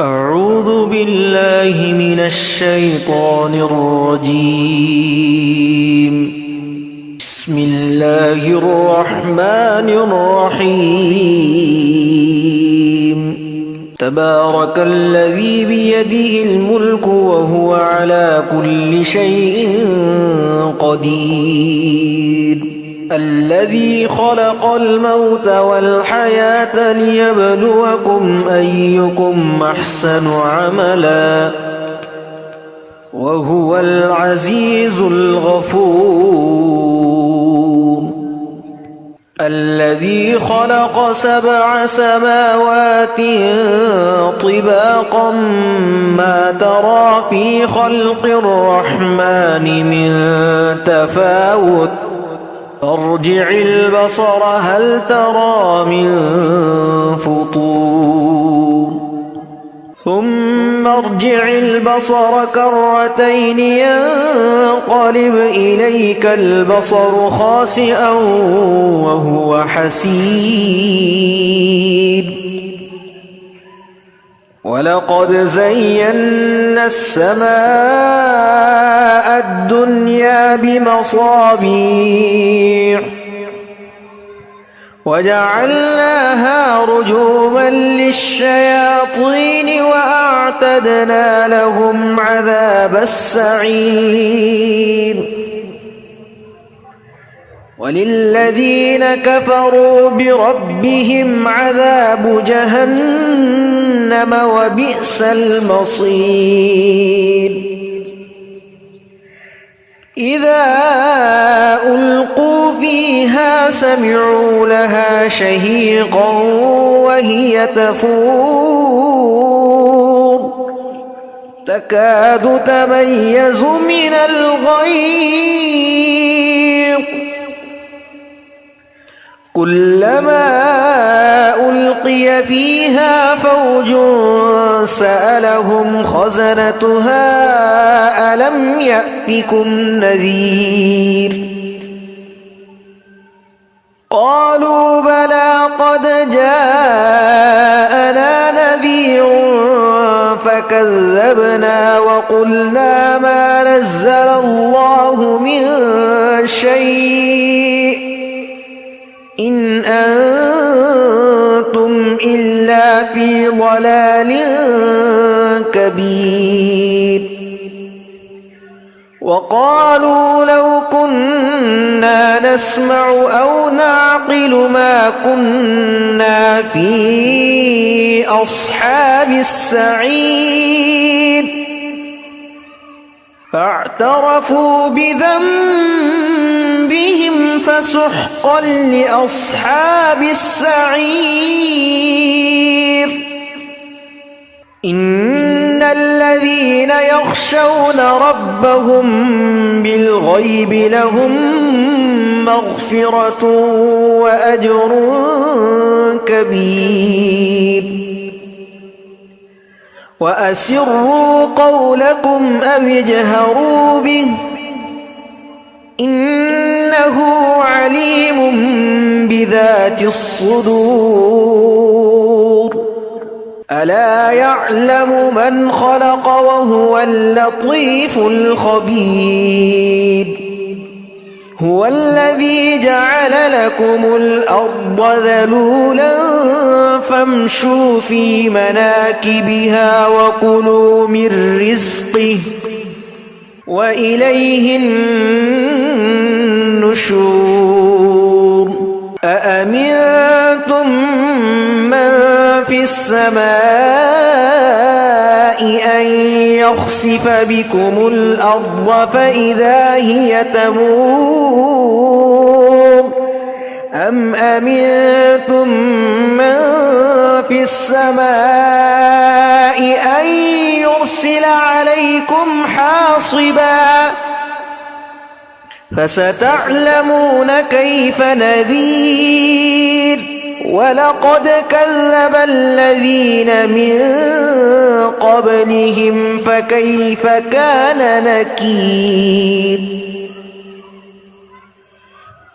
أعوذ بالله من الشيطان الرجيم. بسم الله الرحمن الرحيم. تبارك الذي بيده الملك وهو على كل شيء قدير. الذي خلق الموت والحياة ليبلوكم أيكم أحسن عملا وهو العزيز الغفور. الذي خلق 7 سماوات طباقا ما ترى في خلق الرحمن من تفاوت فارجع البصر هل ترى من فطور ثم ارجع البصر كرتين ينقلب إليك البصر خاسئا وهو حسير. ولقد زينا السماء الدنيا بمصابيح وجعلناها رجوما للشياطين وأعتدنا لهم عذاب السعير. وللذين كفروا بربهم عذاب جهنم وبئس المصير. إذا ألقوا فيها سمعوا لها شهيقا وهي تفور تكاد تميز من الغيظ كلما ألقي فيها فوج سألهم خزنتها ألم يأتكم نذير قالوا بلى قد جاءنا نذير فكذبنا وقلنا ما نزل الله من شيء إن أنتم إلا في ضلال كبير. وقالوا لو كنا نسمع أو نعقل ما كنا في أصحاب السعير فاعترفوا بذنبهم فسحقا لأصحاب السعير. إن الذين يخشون ربهم بالغيب لهم مغفرة وأجر كبير. وأسروا قولكم أو اجهروا به إنه عليم بذات الصدور. ألا يعلم من خلق وهو اللطيف الخبير. هو الذي جعل لكم الأرض ذلولا فامشوا في مناكبها وكلوا من رزقه وإليه النشور. أأمنتم من في السماء أن يخسف بكم الأرض فإذا هي تمور أم أمنتم من في السماء أن يرسل عليكم حاصبا فستعلمون كيف نذير. ولقد كذب الذين من قبلهم فكيف كان نكير.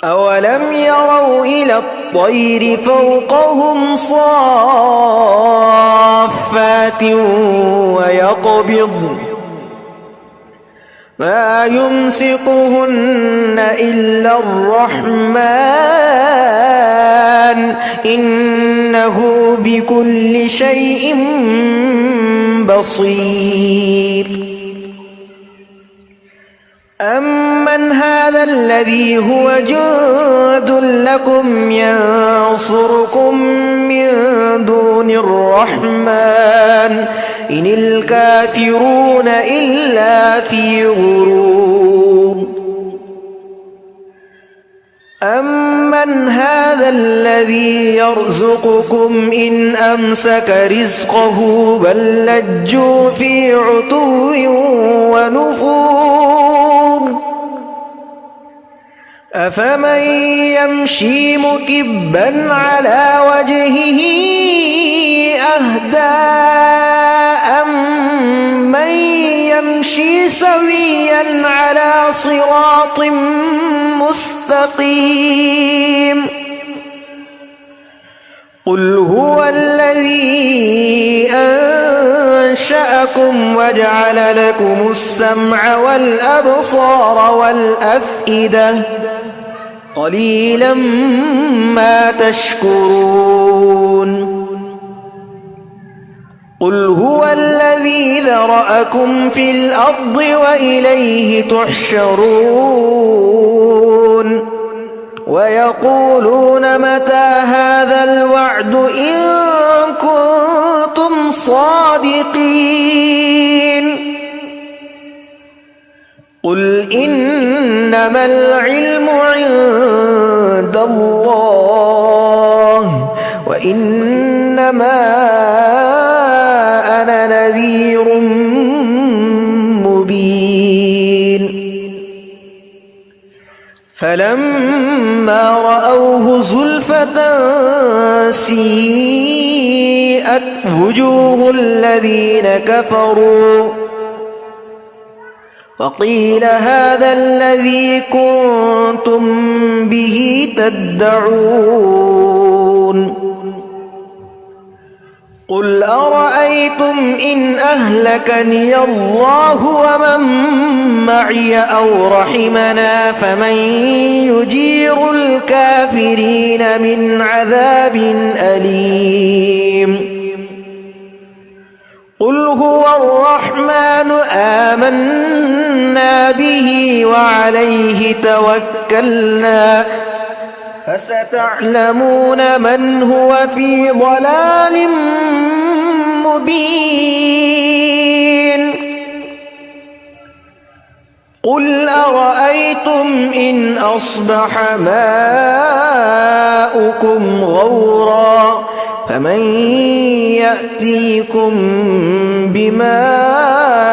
أولم يروا إلى الطير فوقهم صافات ويقبضن ما يمسكهن إلا الرحمن إنه بكل شيء بصير أمن هذا الذي هو جند لكم ينصركم من دون الرحمن إن الكافرون إلا في غرور أمن هذا الذي يرزقكم إن أمسك رزقه بل لجوا في عتو ونفور أفمن يمشي مكبا على وجهه أهدى أمن يمشي سويا على صراط مستقيم قل هو الذي أنشأكم وجعل لكم السمع والأبصار والأفئدة قليلا ما تشكرون قل هو الذي ذرأكم في الأرض وإليه تحشرون ويقولون متى هذا الوعد إن كنتم صادقين قل إنما العلم عند الله وإنما أنا نذير مبين فلما رأوه زلفة سيئت وجوه الذين كفروا وقيل هذا الذي كنتم به تدعون قل أرأيتم إن أهلكني الله ومن معي أو رحمنا فمن يجير الكافرين من عذاب أليم قل هو الرحمن آمنا به وعليه توكلنا فستعلمون من هو في ضلال مبين قل أرأيتم إن أصبح ماؤكم غورا فمن يأتيكم بماء